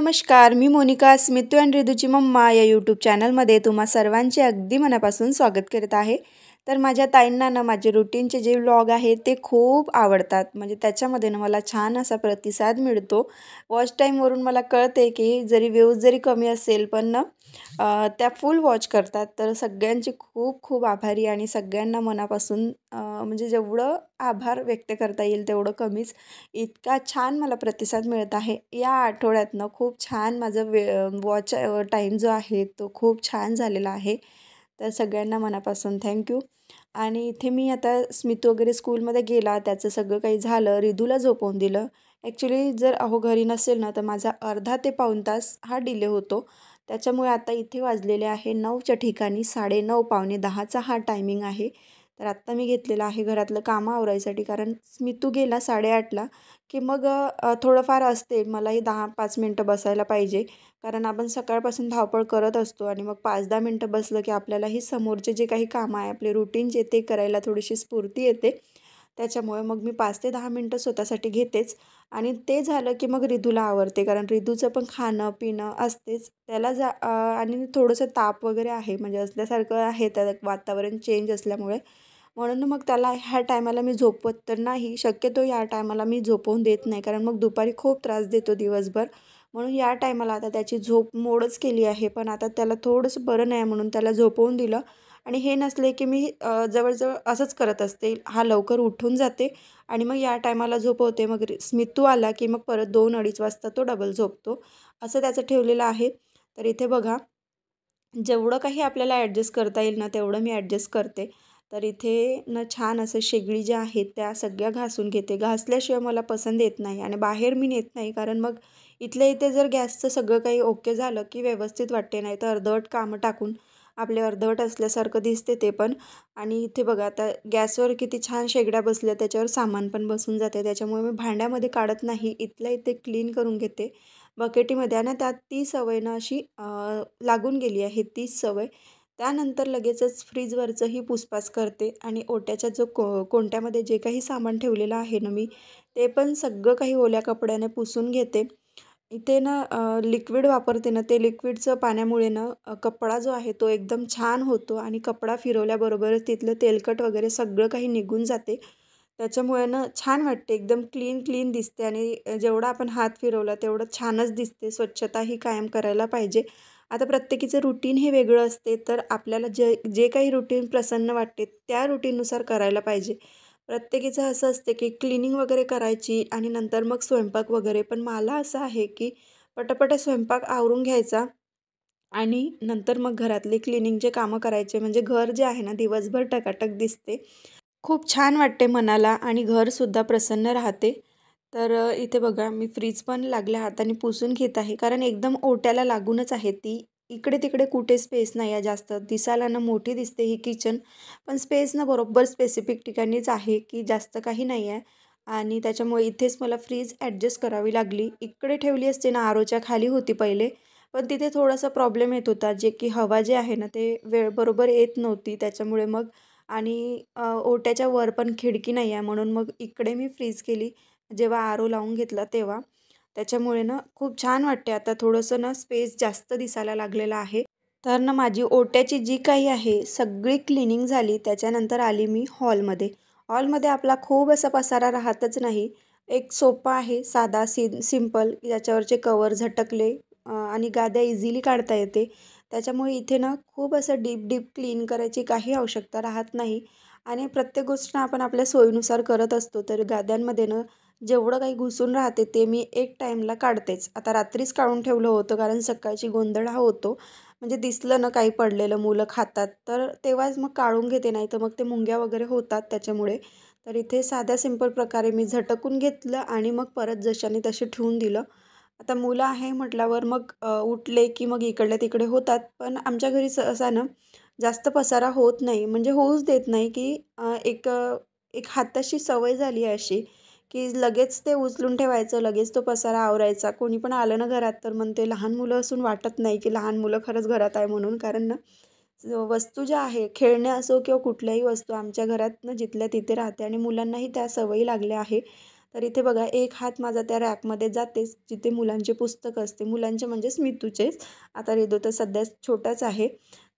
नमस्कार, मी Monika स्मितू and रिदूची mamma या YouTube चॅनलमध्ये तुम्हा सर्वांचे अगदी मनापासून स्वागत करत आहे. तर माझ्या ताईंना ना माझे रुटीनचे जे व्लॉग आहेत ते खूप आवडतात. म्हणजे त्याच्यामध्ये ना मला छान असा प्रतिसाद मिळतो. वॉच टाईमवरून मला कळते की जरी व्ह्यूज जरी कमी असेल पण ना त्या फुल वॉच करतात. तर सगळ्यांचे खूप खूप आभारी आणि सगळ्यांना मनापासून म्हणजे जेवढं आभार व्यक्त करता येईल तेवढं कमीच. इतका छान मला प्रतिसाद मिळत आहे. या आठवड्यातनं खूप छान माझं वॉच टाईम जो आहे तो खूप छान झालेला आहे. तर सगळ्यांना मनापासून थँक्यू. आणि इथे मी आता स्मित वगैरे स्कूलमध्ये गेला, त्याचं सगळं काही झालं, रिधूला झोपवून दिलं. ॲक्च्युली जर घरी नसेल ना तर माझा अर्धा ते पाऊण तास हा डिले होतो. त्याच्यामुळे आता इथे वाजलेले आहे 9च्या ठिकाणी 9:30 पावणे 10चा हा टायमिंग आहे. तर आत्ता मी घेतलेला आहे घरातलं कामं आवरायसाठी, कारण स्मितू गेला 8:30ला की मग थोडंफार असते मलाही 10-5 मिनटं बसायला पाहिजे. कारण आपण सकाळपासून धावपळ करत असतो आणि मग 5-10 मिनटं बसलं की आपल्यालाही समोरचे जे काही कामं आहे आपले रुटीनचे ते करायला थोडीशी स्फूर्ती येते. त्याच्यामुळे मग मी 5 ते 10 मिनटं स्वतःसाठी घेतेच. आणि ते झालं की मग रिधूला आवरते, कारण रिधूचं पण खाणं पिणं असतेच त्याला आणि थोडंसं ताप वगैरे आहे, म्हणजे असल्यासारखं आहे त्या वातावरण चेंज असल्यामुळे. म्हणून मग त्याला ह्या टायमाला मी झोपवत तर नाही, शक्यतो या टायमाला मी झोपवून देत नाही, कारण मग दुपारी खूप त्रास देतो दिवसभर. म्हणून या टायमाला आता त्याची झोप मोडच केली आहे. पण आता त्याला थोडंसं बरं नाही म्हणून त्याला झोपवून दिलं. आणि हे नसले की मी जवळजवळ असंच करत असते. हा लवकर उठून जाते आणि मग या टायमाला झोपवते. मग स्मितू आला की मग परत 2-2:30 वाजता तो डबल झोपतो. असं त्याचं ठेवलेलं आहे. तर इथे बघा, जेवढं काही आपल्याला ॲडजस्ट करता येईल ना तेवढं मी ॲडजस्ट करते. तर इथे ना छान असं शेगडी ज्या आहेत त्या सगळ्या घासून घेते. घासल्याशिवाय मला पसंत येत नाही आणि बाहेर मी नेत नाही, कारण मग इथल्या इथे जर गॅसचं सगळं काही ओके झालं की व्यवस्थित वाटते, नाही तर अर्धवट कामं टाकून आपले अर्धवट असल्यासारखं दिसते ते पण. आणि इथे बघा आता गॅसवर किती छान शेगड्या बसल्या, त्याच्यावर सामान पण बसून जाते. त्याच्यामुळे मी भांड्यामध्ये काढत नाही, इथल्या इथे क्लीन करून घेते बकेटीमध्ये. आणि त्यात ती सवय ना अशी लागून गेली आहे, तीच सवय. त्यानंतर लगेचच फ्रीजवरचंही पुसपास करते आणि ओट्याच्या जो कोंट्यामध्ये जे काही सामान ठेवलेलं आहे ना मी, ते पण सगळं काही ओल्या कपड्याने पुसून घेते. इथे ना लिक्विड वापरते ना, ते लिक्विडचं पाण्यामुळे ना कपडा जो आहे तो एकदम छान होतो आणि कपडा फिरवल्याबरोबरच तिथलं तेलकट वगैरे सगळं काही निघून जाते. त्याच्यामुळे ना छान वाटते, एकदम क्लीन क्लीन दिसते आणि जेवढा आपण हात फिरवला तेवढं छानच दिसते. स्वच्छता ही कायम करायला पाहिजे. आता प्रत्येकीचं रुटीन हे वेगळं असते, तर आपल्याला जे जे काही रुटीन प्रसन्न वाटते त्या रुटीननुसार करायला पाहिजे. प्रत्येकीचं असं असते की क्लिनिंग वगैरे करायची आणि नंतर मग स्वयंपाक वगैरे. पण मला असं आहे की पटापट स्वयंपाक आवरून घ्यायचा आणि नंतर मग घरातले क्लिनिंगचे कामं करायचे, म्हणजे घर जे आहे ना दिवसभर टकाटक दिसते. खूप छान वाटते मनाला आणि घरसुद्धा प्रसन्न राहते. तर इथे बघा मी फ्रीज पण लागल्या हाताने पुसून घेत आहे, कारण एकदम ओट्याला लागूनच आहे ती. इकडे-तिकडे कुठे स्पेस नाही आहे जास्त. दिसायला ना मोठी दिसते ही किचन, पण स्पेस ना बरोबर स्पेसिफिक ठिकाणीच आहे, की जास्त काही नाही आहे. आणि त्याच्यामुळे इथेच मला फ्रीज ॲडजस्ट करावी लागली. इकडे ठेवली असते ना आरोच्या खाली होती पहिले, पण तिथे थोडासा प्रॉब्लेम येत होता, जे की हवा जे आहे ना ते वेळ बरोबर येत नव्हती. त्याच्यामुळे मग आणि ओट्याच्या वर पण खिडकी नाही आहे, म्हणून मग इकडे मी फ्रीज केली जेव्हा आरो लावून घेतला तेव्हा. त्याच्यामुळे ना खूप छान वाटते. आता थोडंसं ना स्पेस जास्त दिसायला लागलेला आहे. तर ना माझी ओट्याची जी काही आहे सगळी क्लिनिंग झाली. त्याच्यानंतर आली मी हॉलमध्ये. हॉलमध्ये आपला खूप असा पसारा राहतच नाही. एक सोफा आहे साधा सिंपल, ज्याच्यावरचे कवर झटकले आणि गाद्या इझिली काढता येते. त्याच्यामुळे इथे ना खूप असं डीप डीप क्लीन करायची काही आवश्यकता राहत नाही. आणि प्रत्येक गोष्ट आपण आपल्या सोयीनुसार करत असतो. तर गाद्यांमध्ये ना जेवढं काही घुसून राहते ते मी एक टाईमला काढतेच. आता रात्रीच काढून ठेवलं होतं, कारण सकाळची गोंधळ हा होतो. म्हणजे दिसलं ना काही पडलेलं मुलं खातात तर तेव्हाच मग काढून घेते, नाही तर मग ते मुंग्या वगैरे होतात त्याच्यामुळे. तर इथे साध्या सिंपल प्रकारे मी झटकून घेतलं आणि मग परत जशाने तसे ठेवून दिलं. आता मुलं आहे म्हटल्यावर मग उठले की मग इकडल्या तिकडे होतात. पण आमच्या घरी सहसा ना जास्त पसारा होत नाही, म्हणजे होऊच देत नाही, की एक हाताशी सवय झाली आहे अशी, की लगेच ते उचलून ठेवायचं, लगेच तो पसारा आवरायचा. कोणी पण आलं ना घरात तर मग ते लहान मुलं असून वाटत नाही, की लहान मुलं खरंच घरात आहे म्हणून. कारण ना वस्तू ज्या आहे, खेळणे असो किंवा कुठल्याही वस्तू आमच्या घरात ना जिथल्या तिथे राहते आणि मुलांनाही त्या सवयी लागल्या आहे. तर इथे बघा एक हात माझा त्या रॅकमध्ये जातेच जिथे मुलांचे पुस्तकं असते, मुलांचे म्हणजे स्मितूचेच. आता रिदू तर सध्या छोटाच आहे,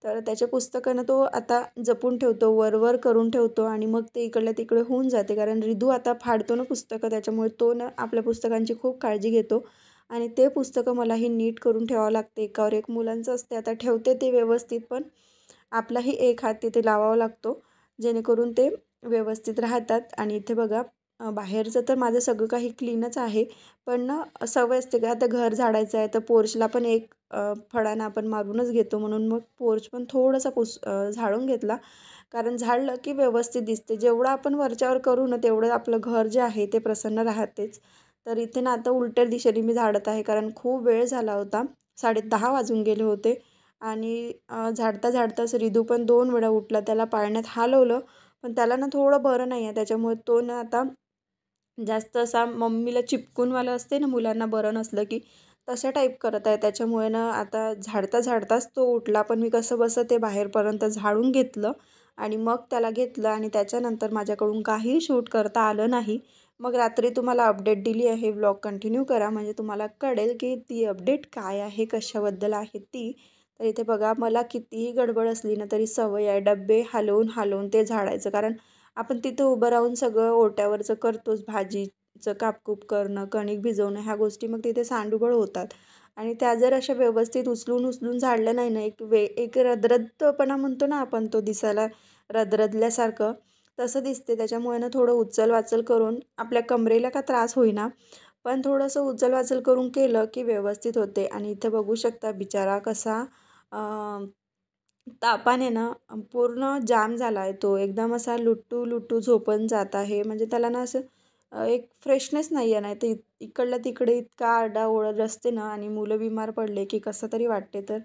तर त्याच्या पुस्तकानं तो आता जपून ठेवतो, वर करून ठेवतो आणि मग ते इकडल्या तिकडे होऊन जाते. कारण रिदू आता फाडतो ना पुस्तकं, त्याच्यामुळे तो ना आपल्या पुस्तकांची खूप काळजी घेतो आणि ते पुस्तकं मलाही नीट करून ठेवावं लागते. एकावर एक मुलांचं असते, आता ठेवते ते व्यवस्थित, पण आपलाही एक हात तिथे लावावा लागतो जेणेकरून ते व्यवस्थित राहतात. आणि इथे बघा बाहेरचं तर माझं सगळं काही क्लीनच आहे, पण ना सवय असते का आता घर झाडायचं आहे तर पोर्चला पण एक फळानं आपण मारूनच घेतो, म्हणून मग पोर्च पण थोडासा झाडून घेतला. कारण झाडलं की व्यवस्थित दिसते. जेवढं आपण वरच्यावर करू ना तेवढं आपलं घर जे आहे ते प्रसन्न राहतेच. तर इथे ना आता उलट्या दिशेने मी झाडत आहे, कारण खूप वेळ झाला होता, 10:30 वाजून गेले होते. आणि झाडता झाडताच रिदू पण 2 वेळा उठला. त्याला पाळण्यात हलवलं, पण त्याला ना थोडं बरं नाही आहे. त्याच्यामुळे तो ना आता जास्त असा मम्मीला चिपकूनवालं असते ना मुलांना बरं नसलं की, तशा टाईप करत आहे. त्याच्यामुळे ना आता झाडताच तो उठला, पण मी कसंबसं ते बाहेरपर्यंत झाडून घेतलं आणि मग त्याला घेतलं आणि त्याच्यानंतर माझ्याकडून काही शूट करता आलं नाही. मग रात्री तुम्हाला अपडेट दिली आहे. व्लॉग कंटिन्यू करा म्हणजे तुम्हाला कळेल की ती अपडेट काय आहे, कशाबद्दल आहे ती. तर इथे बघा मला कितीही गडबड असली ना तरी सवय आहे डब्बे हलवून ते झाडायचं. कारण आपण तिथं उभं राहून सगळं ओट्यावरचं करतोच, भाजीचं कापकूप करणं, कणिक भिजवणं, ह्या गोष्टी मग तिथे सांडूबळ होतात. आणि त्या जर अशा व्यवस्थित उचलून झाडल्या नाही ना, एक रदरदपणा म्हणतो ना आपण, तो दिसायला रदरदल्यासारखं तसं दिसते. त्याच्यामुळे ना थोडं उचल-वाचल करून आपल्या कमरेला का त्रास होईना, पण थोडंसं उचल-वाचल करून केलं की व्यवस्थित होते. आणि इथे बघू शकता बिचारा कसा तापाने ना पूर्ण जाम झाला आहे. तो एकदम असा लुटू झोपून जात आहे. म्हणजे त्याला ना असं एक फ्रेशनेस नाही आहे. नाही तर इकडलं तिकडे इतका आरडाओरड असते ना आणि मुलं बिमार पडले की कसं तरी वाटते. तर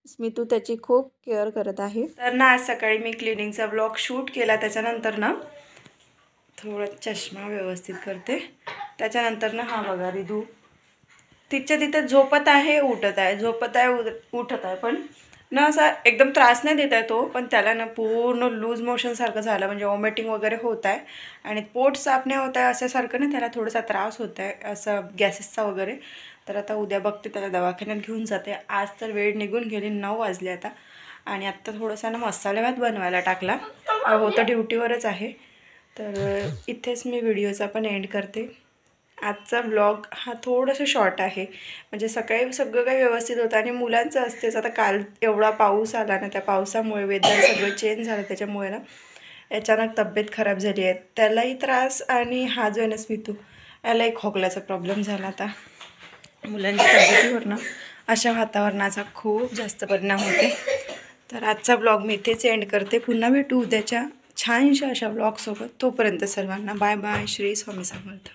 स्मितू त्याची खूप केअर करत आहे. तर ना आज सकाळी मी क्लिनिंगचा व्लॉग शूट केला. त्याच्यानंतर ना थोडा चष्मा व्यवस्थित करते. त्याच्यानंतर ना हा बघा रिदू तिच्या तिथं झोपत आहे, उठत आहे, झोपत आहे, उठत आहे, पण ना असा एकदम त्रास नाही देत आहे तो. पण त्याला ना पूर्ण लूज मोशनसारखं झालं, म्हणजे वॉमिटिंग वगैरे होत आहे आणि पोट साफ नाही होत आहे अशासारखं ना त्याला थोडासा त्रास होत आहे असं गॅसेसचा वगैरे. तर आता उद्या बघते, त्याला दवाखान्यात घेऊन जाते. आज तर वेळ निघून गेली, 9 वाजले आता. आणि आत्ता थोडासा ना मसाले भात बनवायला टाकला, होतं ड्युटीवरच आहे. तर इथेच मी व्हिडिओचा पण एंड करते. आजचा ब्लॉग हा थोडासा शॉर्ट आहे, म्हणजे सकाळी सगळं काही व्यवस्थित होतं आणि मुलांचं असतेच. आता काल एवढा पाऊस आला ना, त्या पावसामुळे वेदर सगळं चेंज झालं, त्याच्यामुळे ना अचानक तब्येत खराब झाली आहे. त्यालाही त्रास आणि हा जो आहे ना स्मितू, यालाही खोकल्याचा प्रॉब्लेम झाला. आता मुलांच्या तब्येतीवर ना अशा वातावरणाचा खूप जास्त परिणाम होते. तर आजचा ब्लॉग मी इथेच एंड करते. पुन्हा भेटू उद्याच्या छानशा अशा ब्लॉगसोबत. तोपर्यंत सर्वांना बाय बाय. श्री स्वामी समर्थ.